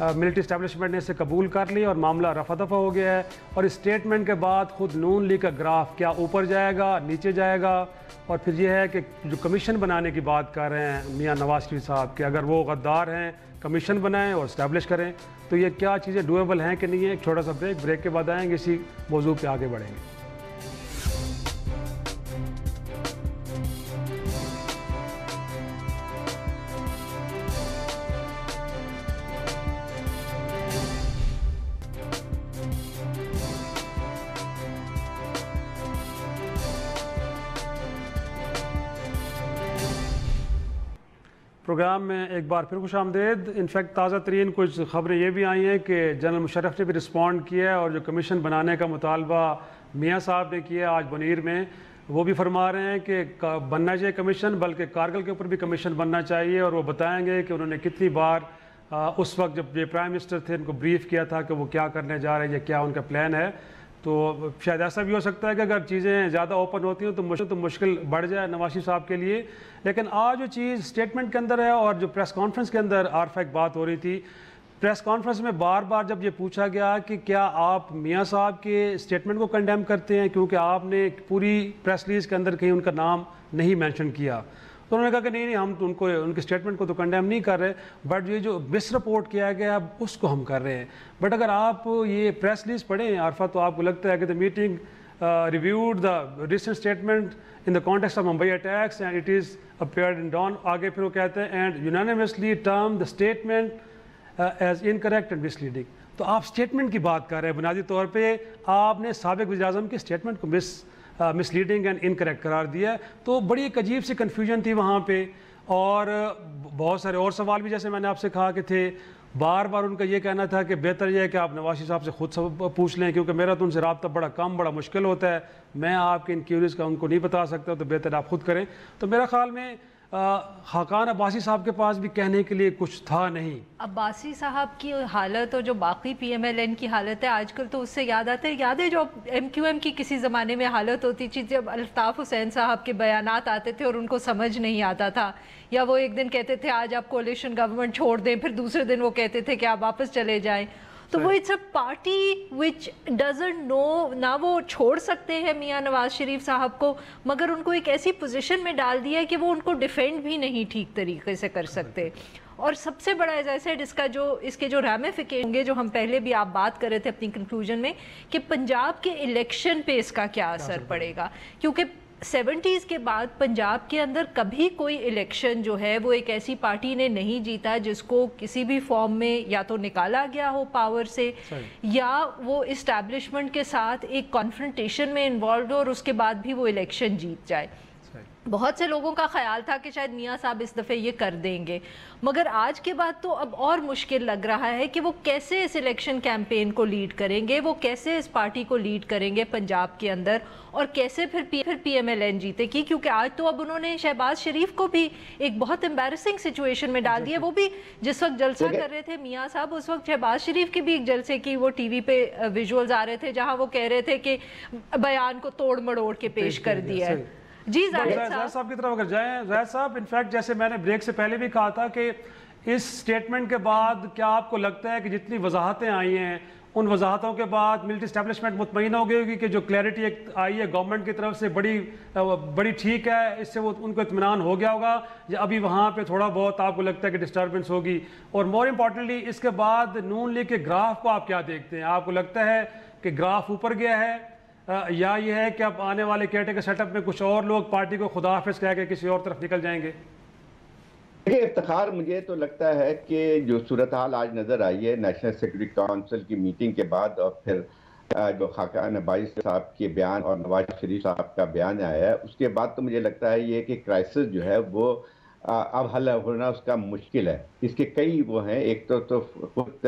Military establishment نے اسے قبول کر لی اور معاملہ رفع دفع ہو گیا ہے. اور اس اسٹیٹمنٹ کے بعد خود نون لیگ کا گراف کیا اوپر جائے گا نیچے جائے گا. اور پھر یہ ہے کہ جو کمیشن بنانے کی بات کر رہے ہیں میاں نواز شریف صاحب کہ اگر وہ غدار ہیں کمیشن بنائیں اور اسٹیبلش کریں تو یہ کیا چیزیں ڈویبل ہیں کہ نہیں ہیں. ایک چھوٹا سا بریک کے بعد آئیں گے, اسی موضوع پہ آگے بڑھیں گے. پروگرام میں ایک بار پھر خوش آمدید. انفیکٹ تازہ ترین کچھ خبریں یہ بھی آئی ہیں کہ جنرل مشرف نے بھی رسپونڈ کیا ہے اور جو کمیشن بنانے کا مطالبہ میاں صاحب نے کیا آج بنیر میں, وہ بھی فرما رہے ہیں کہ بننا چاہیے کمیشن, بلکہ کارگل کے اوپر بھی کمیشن بننا چاہیے. اور وہ بتائیں گے کہ انہوں نے کتنی بار اس وقت جب یہ پرائم منسٹر تھے ان کو بریف کیا تھا کہ وہ کیا کرنے جا رہے ہیں یا کیا ان کا پلان ہے. تو شاید ایسا بھی ہو سکتا ہے کہ اگر چیزیں زیادہ اوپن ہوتی ہیں تو مشکل بڑھ جائے نواز شریف صاحب کے لیے. لیکن آج جو چیز اسٹیٹمنٹ کے اندر ہے اور جو پریس کانفرنس کے اندر عارفہ ایک بات ہو رہی تھی, پریس کانفرنس میں بار بار جب یہ پوچھا گیا کہ کیا آپ میاں صاحب کے اسٹیٹمنٹ کو کنڈیم کرتے ہیں کیونکہ آپ نے پوری پریس ریلیز کے اندر کہیں ان کا نام نہیں مینشن کیا. تو انہوں نے کہا کہ نہیں ہم تو ان کے اسٹیٹمنٹ کو تو کنڈیم نہیں کر رہے, بٹ یہ جو مس رپورٹ کیا گیا اس کو ہم کر رہے ہیں. بٹ اگر آپ یہ پریس ریلیز پڑھیں عارفہ تو آپ کو لگتا ہے کہ the meeting reviewed the recent statement in the context of Mumbai attacks and it is appeared in dawn. آگے پھر وہ کہتے ہیں and unanimously termed the statement as incorrect and misleading. تو آپ اسٹیٹمنٹ کی بات کر رہے ہیں, بنیادی طور پہ آپ نے سابق وزیر اعظم کے اسٹیٹمنٹ کو مس لیڈنگ اینڈ انکریکٹ قرار دیا. تو بڑی ایک عجیب سی کنفیوژن تھی وہاں پہ, اور بہت سارے اور سوال بھی جیسے میں نے آپ سے کہا کہ تھے. بار بار ان کا یہ کہنا تھا کہ بہتر یہ ہے کہ آپ نواز شریف صاحب سے خود پوچھ لیں کیونکہ میرا تو ان سے رابطہ بڑا کم بڑا مشکل ہوتا ہے, میں آپ کے ان کیوریز کا ان کو نہیں بتا سکتا, تو بہتر آپ خود کریں. تو میرا خیال میں خاقان عباسی صاحب کے پاس بھی کہنے کے لیے کچھ تھا نہیں. عباسی صاحب کی حالت اور جو باقی پی ایم ایل این کی حالت ہے آج کل تو اس سے یاد ہے جو ایم کیو ایم کی کسی زمانے میں حالت ہوتی تھی جب الطاف حسین صاحب کے بیانات آتے تھے اور ان کو سمجھ نہیں آتا تھا, یا وہ ایک دن کہتے تھے آج آپ کولیشن گورنمنٹ چھوڑ دیں, پھر دوسرے دن وہ کہتے تھے کہ آپ واپس چلے جائیں. تو وہ it's a party which doesn't know, نہ وہ چھوڑ سکتے ہیں میاں نواز شریف صاحب کو, مگر ان کو ایک ایسی پوزیشن میں ڈال دیا ہے کہ وہ ان کو ڈیفینڈ بھی نہیں ٹھیک طریقے سے کر سکتے. اور سب سے بڑا ایسا ہے اس کے جو ریمیفیکیشن ہوں گے, جو ہم پہلے بھی آپ بات کر رہے تھے اپنی کنکلوژن میں, کہ پنجاب کے الیکشن پہ اس کا کیا اثر پڑے گا. کیونکہ 70s کے بعد پنجاب کے اندر کبھی کوئی الیکشن جو ہے وہ ایک ایسی پارٹی نے نہیں جیتا جس کو کسی بھی فارم میں یا تو نکالا گیا ہو پاور سے, یا وہ اسٹیبلشمنٹ کے ساتھ ایک کانفرنٹیشن میں انوالوڈ ہو اور اس کے بعد بھی وہ الیکشن جیت جائے. بہت سے لوگوں کا خیال تھا کہ شاید میاں صاحب اس دفعہ یہ کر دیں گے, مگر آج کے بعد تو اب اور مشکل لگ رہا ہے کہ وہ کیسے اس الیکشن کیمپین کو لیڈ کریں گے, وہ کیسے اس پارٹی کو لیڈ کریں گے پنجاب کے اندر, اور کیسے پھر پی ایم ایل این جیتے گی. کیونکہ آج تو اب انہوں نے شہباز شریف کو بھی ایک بہت امبیرسنگ سچویشن میں ڈال دیا. وہ بھی جس وقت جلسہ کر رہے تھے میاں صاحب, اس وقت شہباز شریف کے بھی ایک جلسے کی وہ ٹی وی پہ ویژولز آ رہے تھے جہاں وہ کہہ رہے تھے کہ بیان کو توڑ مڑوڑ کے پیش کر دیا ہے. جی زاہد صاحب کی طرف اگر جائیں, زاہد صاحب انفیکٹ جیسے میں نے بریک سے پہلے بھی کہا تھا کہ اس سٹیٹمنٹ کے بعد کیا آپ کو لگتا ہے کہ جتنی وضاحتیں آئی ہیں ان وضاحتوں کے بعد ملٹری اسٹیبلشمنٹ مطمئن ہو گئی ہوگی کہ جو کلیئرٹی ایک آئی ہے گورنمنٹ کی طرف سے بڑی ٹھیک ہے, اس سے وہ ان کو اطمینان ہو گیا ہوگا, یا ابھی وہاں پہ تھوڑا بہت آپ کو لگتا ہے کہ ڈسٹربنس ہوگی؟ اور مور امپورٹنٹلی اس کے بعد نون لیگ کے گراف کو آپ کیا دیکھتے ہیں؟ آپ کو لگتا ہے کہ گراف اوپر گیا ہے, یا یہ ہے کہ اب آنے والے کیٹے کے سیٹ اپ میں کچھ اور لوگ پارٹی کو خدا حافظ کہہ کے کسی اور طرف نکل جائیں گے؟ دیکھیں افتخار, مجھے تو لگتا ہے کہ جو صورتحال آج نظر آئی ہے نیشنل سیکورٹی کونسل کی میٹنگ کے بعد, اور پھر جو خاقان عباسی صاحب کے بیان اور نواز شریف صاحب کا بیان آیا ہے, اس کے بعد تو مجھے لگتا ہے یہ کہ کرائسس جو ہے وہ اب حل ہونا اس کا مشکل ہے. اس کے کئی وہ ہیں, ایک تو خود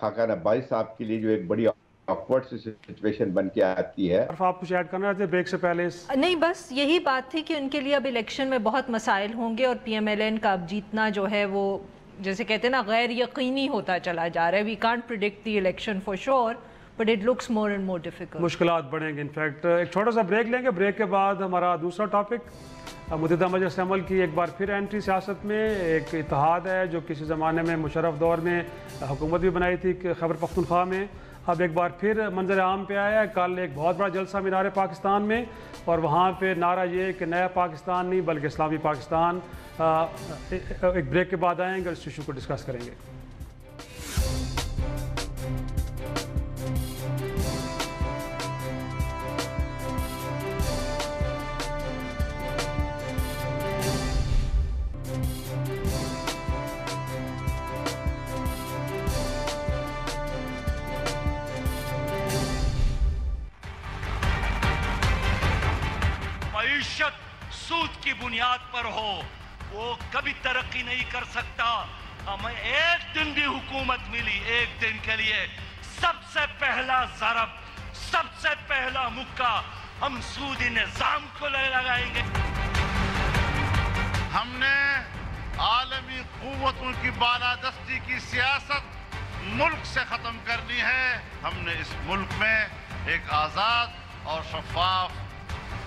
خاقان عباسی صاحب کے لیے جو ایک بڑی آکورڈ سچویشن بن کے آتی ہے. آپ کچھ ایڈ کرنا چاہتے ہیں بریک سے پہلے؟ نہیں, بس یہی بات تھی کہ ان کے لیے اب الیکشن میں بہت مسائل ہوں گے, اور پی ایم ایل این کا اب جیتنا جو ہے وہ جیسے کہتے ہیں نا غیر یقینی ہوتا چلا جا رہا ہے. We can't predict the election for sure but it looks more and more difficult. مشکلات بڑھیں گے. انفیکٹ ایک چھوٹا سا بریک لیں گے, بریک کے بعد ہمارا دوسرا ٹاپک متحدہ مجلس عمل کی ایک بار پھر انٹری سیاست میں. ایک اتحاد ہے جو کسی زمانے میں مشرف دور میں حکومت بھی بنائی تھی خیبر پختونخوا میں, اب ایک بار پھر منظر عام پہ آیا ہے. کل ایک بہت بڑا جلسہ مینار پاکستان میں, اور وہاں پہ نعرہ یہ کہ نیا پاکستان نہیں بلکہ اسلامی پاکستان. ایک بریک کے بعد آئیں گے اور اس ایشو کو ڈسکس کریں گے. سود کی بنیاد پر ہو وہ کبھی ترقی نہیں کر سکتا. ہمیں ایک دن بھی حکومت ملی, ایک دن کے لیے سب سے پہلا ضرب, سب سے پہلا مکہ ہم سودی نظام کو لگائیں گے. ہم نے عالمی قوتوں کی بالادستی کی سیاست ملک سے ختم کرنی ہے. ہم نے اس ملک میں ایک آزاد اور شفاف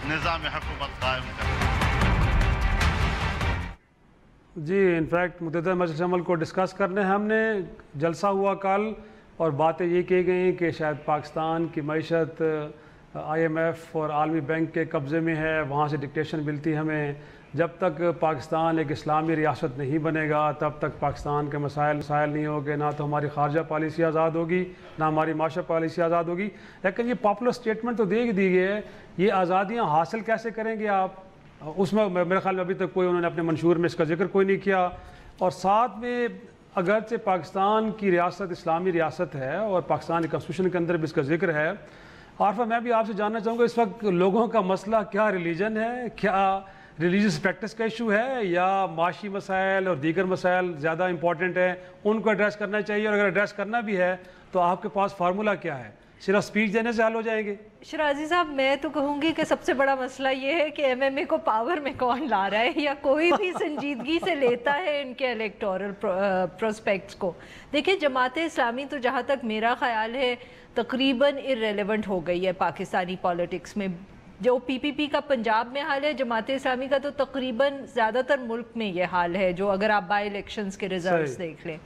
نظام حکومت قائم کرنا. جی انفیکٹ متحدہ مجلس عمل کو ڈسکس کرنے ہم نے. جلسہ ہوا کل اور باتیں یہ کی گئیں کہ شاید پاکستان کی معیشت IMF اور عالمی بینک کے قبضے میں ہے, وہاں سے ڈکٹیشن ملتی ہمیں. جب تک پاکستان ایک اسلامی ریاست نہیں بنے گا تب تک پاکستان کے مسائل نہیں ہوگے, نہ تو ہماری خارجہ پالیسی آزاد ہوگی نہ ہماری معاشرہ پالیسی آزاد ہوگی. لیکن یہ پاپولر سٹیٹمنٹ تو دی گئی ہے, یہ آزادیاں حاصل کیسے کریں گے آپ؟ اس میں میرے خیال میں ابھی تک کوئی انہوں نے اپنے منشور میں اس کا ذکر کوئی نہیں کیا. اور ساتھ میں اگرچہ پاکستان کی ریاست اسلامی ریاست ہے اور پاکستان کی کنسٹیٹیوشن کے اندر بھی اس کا ذکر ہے. عارفہ میں بھی آپ سے جاننا چاہوں گا اس وقت لوگوں کا مسئلہ کیا ریلیجن ہے, کیا ریلیجیس پریکٹس کا ایشو ہے, یا معاشی مسائل اور دیگر مسائل زیادہ امپورٹنٹ ہیں, ان کو ایڈریس کرنا چاہیے؟ اور اگر ایڈریس کرنا بھی ہے تو آپ کے پاس فارمولہ کیا ہے؟ صرف سپیچ دینے سے حل ہو جائیں گے؟ شرازی صاحب میں تو کہوں گی کہ سب سے بڑا مسئلہ یہ ہے کہ MMA کو پاور میں کون لا رہا ہے, یا کوئی بھی سنجیدگی سے لیتا ہے ان کے الیکٹورل پروسپیکٹس کو. دیکھیں جماعت اسلامی تو جہاں تک میرا خیال ہے تقریباً irrelevant ہو گئی ہے پاکستانی پالیٹکس میں. جو PPP کا پنجاب میں حال ہے, جماعت اسلامی کا تو تقریباً زیادہ تر ملک میں یہ حال ہے, جو اگر آپ بائی الیکشنز کے ریزلٹس دیکھ لیں.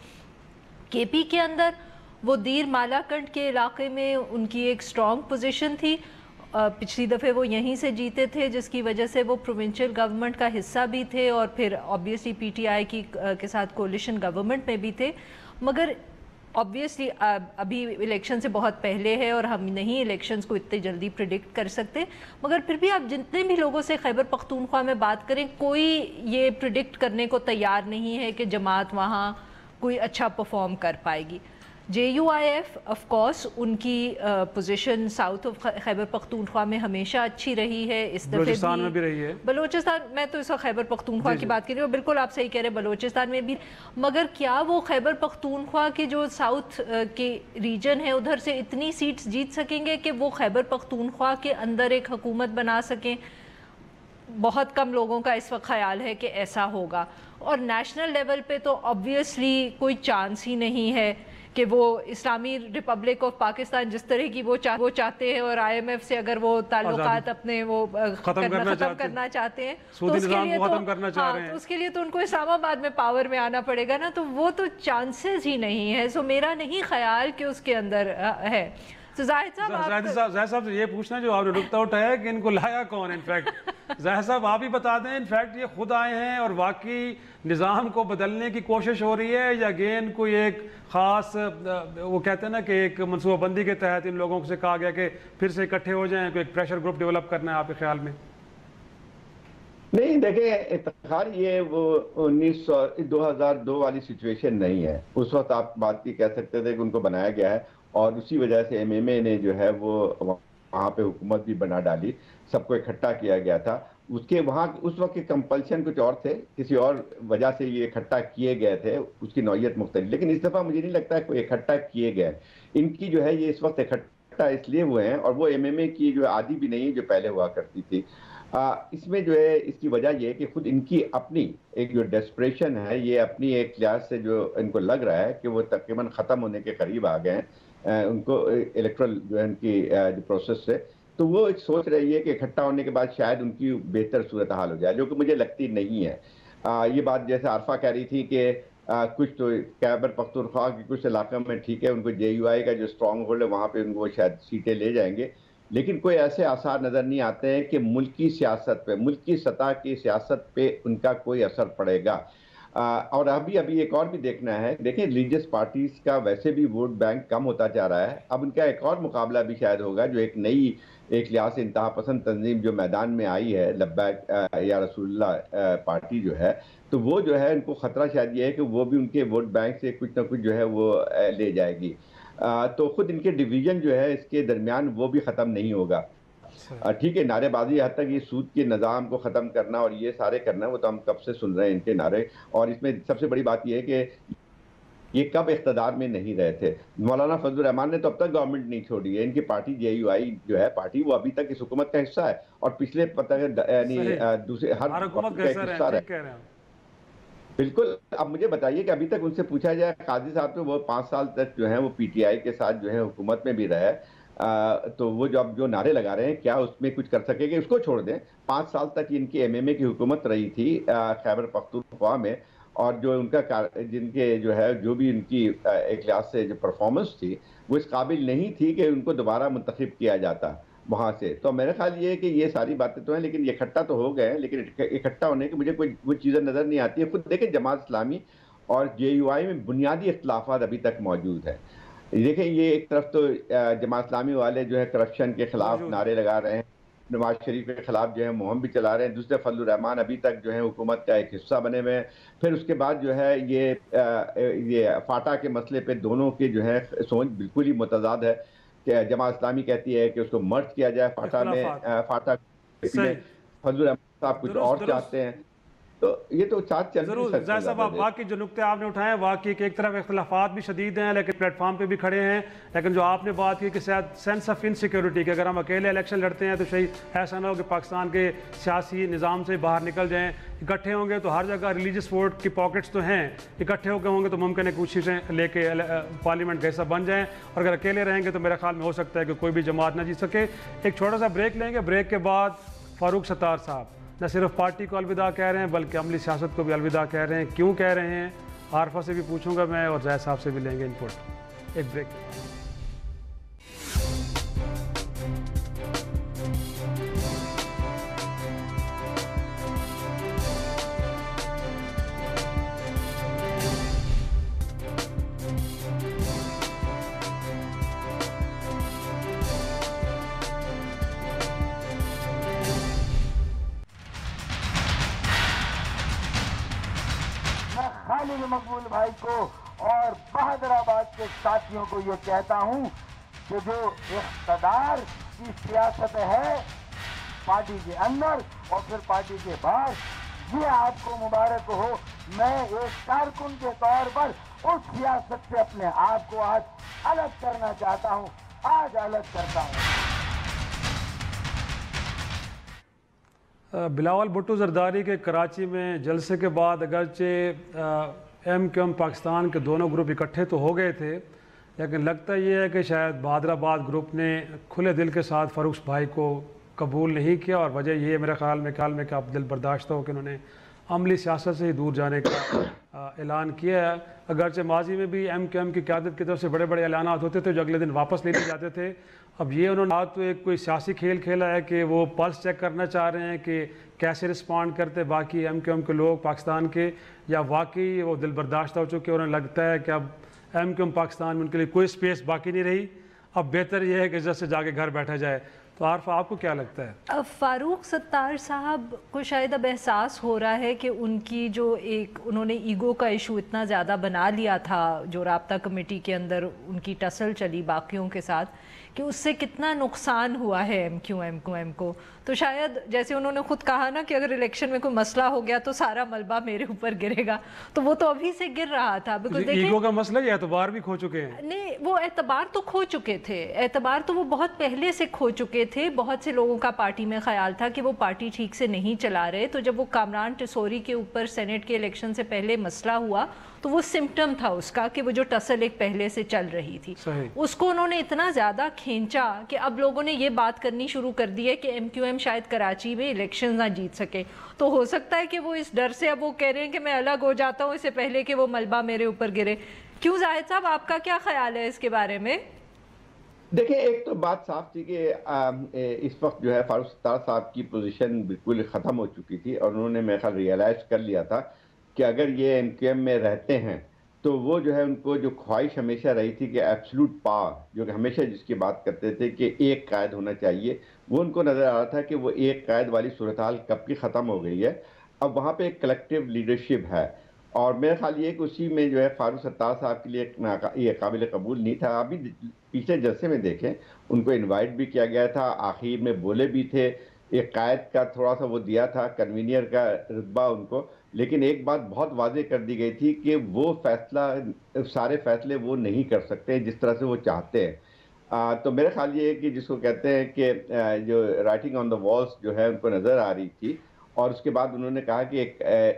KP کے اندر وہ دیر مالاکنڈ کے علاقے میں ان کی ایک سٹرونگ پوزیشن تھی. پچھلی دفعے وہ یہیں سے جیتے تھے جس کی وجہ سے وہ پروونشل گورنمنٹ کا حصہ بھی تھے اور پھر آبویسلی PTI کے ساتھ کولیشن گورنمنٹ میں بھی تھے. مگر آبویسلی ابھی الیکشن سے بہت پہلے ہے اور ہم نہیں الیکشنز کو اتنے جلدی پریڈکٹ کر سکتے, مگر پھر بھی آپ جتنے بھی لوگوں سے خیبر پختونخوا میں بات کریں کوئی یہ پریڈکٹ کرنے کو تیار نہیں ہے کہ جماعت وہاں کوئی اچھا پرفارم کر پائے گی. JUIF آف کورس ان کی position south of Khyber Pakhtunkhwa میں ہمیشہ اچھی رہی ہے, اس دفعے بلوچستان میں بھی رہی ہے. بلوچستان میں تو اس وقت خیبر پختونخوا کی بات کر رہی ہوں, بالکل آپ صحیح کہہ رہے ہیں, بلوچستان میں بھی. مگر کیا وہ خیبر پختونخوا کے جو ساؤتھ کے ریجن ہے ادھر سے اتنی سیٹس جیت سکیں گے کہ وہ خیبر پختونخوا کے اندر ایک حکومت بنا سکیں؟ بہت کم لوگوں کا اس وقت خیال ہے کہ ایسا ہوگا. اور نیشنل لیول پہ تو آبویسلی کوئی چانس ہی نہیں ہے کہ وہ اسلامی ریپبلک آف پاکستان جس طرح کی وہ چاہتے ہیں, اور IMF سے اگر وہ تعلقات اپنے وہ ختم کرنا چاہتے ہیں تو اس کے لیے تو ان کو اسلام آباد میں پاور میں آنا پڑے گا نا, تو وہ تو چانسز ہی نہیں ہے. سو میرا نہیں خیال کہ اس کے اندر ہے. زاہد صاحب سے یہ پوچھنا جو آپ نے نکتہ اٹھایا کہ ان کو لایا کون؟ انفیکٹ زاہد صاحب آپ ہی بتا دیں, انفیکٹ یہ خود آئے ہیں اور واقعی نظام کو بدلنے کی کوشش ہو رہی ہے, یا اگین کوئی ایک خاص وہ کہتے ہیں نا کہ ایک منصوبہ بندی کے تحت ان لوگوں سے کہا گیا کہ پھر سے اکٹھے ہو جائیں, کوئی ایک پریشر گروپ ڈیولپ کرنا ہے آپ کے خیال میں؟ نہیں دیکھیں, اتحاد یہ وہ 2002 والی سچویشن نہیں ہے. اس وقت آپ بات کی کہہ سکتے تھے کہ ان کو بنایا گیا ہے اور اسی وجہ سے MMA نے جو ہے وہ وہاں پہ حکومت بھی بنا ڈالی, سب کو اکٹھا کیا گیا تھا. اس کے وہاں اس وقت کے کمپلشن کچھ اور تھے, کسی اور وجہ سے یہ اکٹھا کیے گئے تھے, اس کی نوعیت مختلف. لیکن اس دفعہ مجھے نہیں لگتا ہے کوئی اکٹھا کیے گئے. ان کی جو ہے یہ اس وقت اکٹھا اس لیے ہوئے ہیں, اور وہ MMA کی جو عادی بھی نہیں جو پہلے ہوا کرتی تھی. اس میں جو ہے اس کی وجہ یہ ہے کہ خود ان کی اپنی ایک جو ڈیسپریشن ہے, یہ اپنی ایک لحاظ سے جو ان کو لگ رہا ہے کہ وہ تقریباً ختم ہونے کے قریب آ گئے ہیں, ان کو الیکٹرل جو ہے ان کی پروسیس سے, تو وہ سوچ رہی ہے کہ اکٹھا ہونے کے بعد شاید ان کی بہتر صورتحال ہو جائے، جو کہ مجھے لگتی نہیں ہے۔ یہ بات جیسے عارفہ کہہ رہی تھی کہ کچھ تو خیبر پختونخوا کے کچھ علاقوں میں ٹھیک ہے، ان کو جے یو آئی کا جو اسٹرانگ ہولڈ ہے وہاں پہ ان کو شاید سیٹیں لے جائیں گے، لیکن کوئی ایسے آثار نظر نہیں آتے ہیں کہ ملکی سیاست پہ، ملکی سطح کی سیاست پہ ان کا کوئی اثر پڑے گا۔ اور ابھی ایک اور بھی دیکھنا ہے، دیکھیں ریلیجس پارٹیز کا ویسے بھی ووٹ بینک کم ہوتا جا رہا ہے، اب ان کا ایک اور مقابلہ بھی شاید ہوگا، جو ایک نئی ایک لحاظ سے انتہا پسند تنظیم جو میدان میں آئی ہے، لبیک یا رسول اللہ پارٹی جو ہے، تو وہ جو ہے ان کو خطرہ شاید یہ ہے کہ وہ بھی ان کے ووٹ بینک سے کچھ نہ کچھ جو ہے وہ لے جائے گی، تو خود ان کے ڈویژن جو ہے اس کے درمیان وہ بھی ختم نہیں ہوگا۔ ٹھیک ہے، نعرے بازی حد تک یہ سود کے نظام کو ختم کرنا اور یہ سارے کرنا، وہ تو ہم کب سے سن رہے ہیں ان کے نعرے، اور اس میں سب سے بڑی بات یہ ہے کہ یہ کب اقتدار میں نہیں رہے تھے۔ مولانا فضل الرحمان نے تو اب تک گورنمنٹ نہیں چھوڑی ہے، ان کی پارٹی جے یو آئی جو ہے پارٹی، وہ ابھی تک اس حکومت کا حصہ ہے، اور پچھلے یعنی دوسرے ہر حکومت کا ایک حصہ رہا۔ بالکل، اب مجھے بتائیے کہ ابھی تک ان سے پوچھا جائے، قاضی صاحب تو وہ 5 سال تک جو ہے وہ پی ٹی آئی کے ساتھ جو ہے حکومت میں بھی رہے، تو وہ جو نعرے لگا رہے ہیں کیا اس میں کچھ کر سکے گے؟ اس کو چھوڑ دیں، 5 سال تک ان کی ایم اے کی حکومت رہی تھی خیبر پختونخوا میں، اور جو ان کا جن کے جو ہے جو بھی ان کی ایک لحاظ سے جو پرفارمنس تھی وہ اس قابل نہیں تھی کہ ان کو دوبارہ منتخب کیا جاتا وہاں سے۔ تو میرا خیال یہ ہے کہ یہ ساری باتیں تو ہیں، لیکن یہ اکٹھا تو ہو گئے ہیں، لیکن اکٹھا ہونے کے مجھے کوئی وہ چیزیں نظر نہیں آتی ہیں۔ خود دیکھیں جماعت اسلامی اور جے یو آئی میں بنیادی اختلافات ابھی تک موجود ہیں۔ دیکھیں یہ ایک طرف تو جماعت اسلامی والے جو ہے کرپشن کے خلاف نعرے لگا رہے ہیں، نواز شریف کے خلاف جو ہے مہم بھی چلا رہے ہیں، دوسرے فضل الرحمان ابھی تک جو ہے حکومت کا ایک حصہ بنے ہوئے ہیں، پھر اس کے بعد جو ہے یہ فاٹا کے مسئلے پہ دونوں کے جو ہے سوچ بالکل ہی متضاد ہے، کہ جماعت اسلامی کہتی ہے کہ اس کو مرج کیا جائے فاٹا میں، فاٹا میں فضل الرحمان صاحب کچھ اور چاہتے ہیں، تو یہ تو ساتھ چل ضرور زاہد صاحب، آپ واقعی جو نقطے آپ نے اٹھائے ہیں واقعی کہ ایک طرف اختلافات بھی شدید ہیں لیکن پلیٹ فارم پہ بھی کھڑے ہیں، لیکن جو آپ نے بات کی کہ سینس آف انسیکیورٹی کہ اگر ہم اکیلے الیکشن لڑتے ہیں تو شاید ایسا نہ ہو کہ پاکستان کے سیاسی نظام سے باہر نکل جائیں، اکٹھے ہوں گے تو ہر جگہ ریلیجس ووٹ کی پاکٹس تو ہیں، اکٹھے ہو کے ہوں گے تو ممکن ہے کچھ چیزیں لے کے پارلیمنٹ کا حصہ بن جائیں، اور اگر اکیلے رہیں گے تو میرے خیال میں ہو سکتا ہے کہ کوئی بھی جماعت نہ جیت سکے۔ ایک چھوٹا سا بریک لیں گے، بریک کے بعد فاروق ستار صاحب نہ صرف پارٹی کو الوداع کہہ رہے ہیں بلکہ عملی سیاست کو بھی الوداع کہہ رہے ہیں، کیوں کہہ رہے ہیں عارفہ سے بھی پوچھوں گا میں، اور زاہد صاحب سے بھی لیں گے انپٹ۔ ایک بریک۔ مقبول بھائی کو اور بہادر آباد کے ساتھیوں کو یہ کہتا ہوں کہ جو اقتدار کی سیاست ہے پارٹی کے اندر اور پھر پارٹی کے باہر، یہ آپ کو مبارک ہو۔ میں ایک کارکن کے طور پر اس سیاست سے اپنے آپ کو آج الگ کرنا چاہتا ہوں، آج الگ کرتا ہوں۔ بلاول بھٹو زرداری کے کراچی میں جلسے کے بعد اگرچہ ایم کیو ایم پاکستان کے دونوں گروپ اکٹھے تو ہو گئے تھے، لیکن لگتا یہ ہے کہ شاید بہادر آباد گروپ نے کھلے دل کے ساتھ فاروق بھائی کو قبول نہیں کیا، اور وجہ یہ ہے میرے خیال میں کہ آپ دل برداشتہ ہو کہ انہوں نے عملی سیاست سے ہی دور جانے کا اعلان کیا ہے۔ اگرچہ ماضی میں بھی ایم کیو ایم کی قیادت کی طرف سے بڑے بڑے اعلانات ہوتے تھے جو اگلے دن واپس لے لیے جاتے تھے، اب یہ انہوں نے آج تو ایک کوئی سیاسی کھیل کھیلا ہے کہ وہ پلس چیک کرنا چاہ رہے ہیں کہ کیسے رسپانڈ کرتے باقی ایم کیو ایم کے لوگ پاکستان کے، یا واقعی وہ دل برداشتہ ہو چکے، انہیں لگتا ہے کہ اب ایم کیو ایم پاکستان میں ان کے لیے کوئی سپیس باقی نہیں رہی، اب بہتر یہ ہے کہ عزت سے جا کے گھر بیٹھا جائے۔ تو عارفہ آپ کو کیا لگتا ہے؟ فاروق ستار صاحب کو شاید اب احساس ہو رہا ہے کہ ان کی جو انہوں نے ایگو کا ایشو اتنا زیادہ بنا لیا تھا جو رابطہ کمیٹی کے اندر ان کی ٹسل چلی باقیوں کے ساتھ، کہ اس سے کتنا نقصان ہوا ہے ایم کیو ایم کو، تو شاید جیسے انہوں نے خود کہا نا کہ اگر الیکشن میں کوئی مسئلہ ہو گیا تو سارا ملبہ میرے اوپر گرے گا، تو وہ تو ابھی سے گر رہا تھا. ایگو کا مسئلہ یہ اعتبار بھی کھو چکے ہیں. نہیں، وہ اعتبار تو کھو چکے تھے، اعتبار تو وہ بہت پہلے سے کھو چکے تھے. بہت سے لوگوں کا پارٹی میں خیال تھا کہ وہ پارٹی ٹھیک سے نہیں چلا رہے. تو جب وہ کامران ٹسوری کے اوپر سینٹ کے الیکشن سے پہلے مسئلہ ہوا تو وہ سمپٹم تھا اس کا کہ وہ جو ٹسل ایک پہلے سے چل رہی تھی، اس کو انہوں نے اتنا زیادہ کھینچا کہ اب لوگوں نے یہ بات کرنی شروع کر دی ہے کہ ایم کیو ایم شاید کراچی میں الیکشن نہ جیت سکے. تو ہو سکتا ہے کہ وہ اس ڈر سے اب وہ کہہ رہے ہیں کہ میں الگ ہو جاتا ہوں اس سے پہلے کہ وہ ملبہ میرے اوپر گرے. کیوں زاہد صاحب، آپ کا کیا خیال ہے اس کے بارے میں؟ دیکھیں، ایک تو بات صاف تھی کہ اس وقت جو ہے فاروق ستار صاحب کی پوزیشن بالکل ختم ہو چکی تھی، اور انہوں نے میرے خیال ریئلائز کر لیا تھا کہ اگر یہ ایم کیو ایم میں رہتے ہیں تو وہ جو ہے ان کو جو خواہش ہمیشہ رہی تھی کہ ایبسلوٹ پاور، جو کہ ہمیشہ جس کی بات کرتے تھے کہ ایک قائد ہونا چاہیے، وہ ان کو نظر آ رہا تھا کہ وہ ایک قائد والی صورتحال کب کی ختم ہو گئی ہے. اب وہاں پہ ایک کلیکٹیو لیڈرشپ ہے، اور میرا خیال یہ کہ اسی میں جو ہے فاروق ستار صاحب کے لیے یہ قابل قبول نہیں تھا. ابھی پچھلے جلسے میں دیکھیں ان کو انوائٹ بھی کیا گیا تھا، آخر میں بولے بھی تھے، ایک قائد کا تھوڑا سا وہ دیا تھا، کنوینئر کا رتبہ ان کو، لیکن ایک بات بہت واضح کر دی گئی تھی کہ وہ سارے فیصلے وہ نہیں کر سکتے جس طرح سے وہ چاہتے ہیں. تو میرا خیال یہ ہے کہ جس کو کہتے ہیں کہ جو رائٹنگ آن دا والس جو ہے ان کو نظر آ رہی تھی، اور اس کے بعد انہوں نے کہا کہ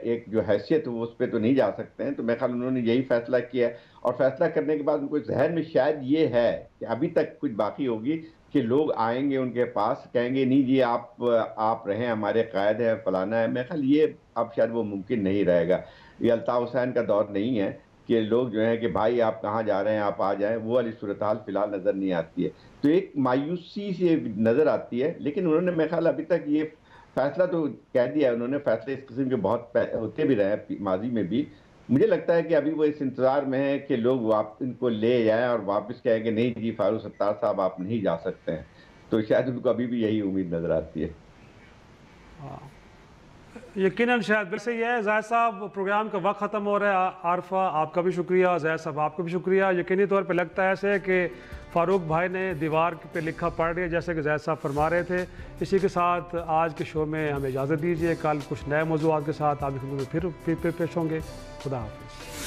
ایک جو حیثیت وہ اس پہ تو نہیں جا سکتے ہیں. تو میرے خیال انہوں نے یہی فیصلہ کیا ہے، اور فیصلہ کرنے کے بعد ان کو ذہن میں شاید یہ ہے کہ ابھی تک کچھ باقی ہوگی کہ لوگ آئیں گے ان کے پاس، کہیں گے نہیں جی آپ رہیں، ہمارے قائد ہیں، فلانا ہے. میرے خیال یہ اب شاید وہ ممکن نہیں رہے گا. یہ الطاف حسین کا دور نہیں ہے کہ لوگ جو ہیں کہ بھائی آپ کہاں جا رہے ہیں، آپ آ جائیں. وہ والی صورتحال فی الحال نظر نہیں آتی ہے. تو ایک مایوسی سے نظر آتی ہے، لیکن انہوں نے میرے خیال ابھی تک یہ فیصلہ تو کہہ دیا ہے. انہوں نے فیصلے اس قسم کے بہت ہوتے بھی رہے ہیں ماضی میں بھی. مجھے لگتا ہے کہ ابھی وہ اس انتظار میں ہے کہ لوگ ان کو لے جائیں اور واپس کہیں کہ نہیں جی فاروق ستار صاحب آپ نہیں جا سکتے ہیں. تو شاید ان کو ابھی بھی یہی امید نظر آتی ہے. یقیناً شاید ویسے یہ ہے. زاہد صاحب، پروگرام کا وقت ختم ہو رہا ہے. عارفہ آپ کا بھی شکریہ، زاہد صاحب آپ کا بھی شکریہ. یقینی طور پہ لگتا ہے ایسے کہ فاروق بھائی نے دیوار پہ لکھا پڑھ رہی ہے، جیسے کہ زاہد صاحب فرما رہے تھے. اسی کے ساتھ آج کے شو میں ہمیں اجازت دیجیے. کل کچھ نئے موضوعات کے ساتھ آپ پھر پیش ہوں گے. خدا حافظ.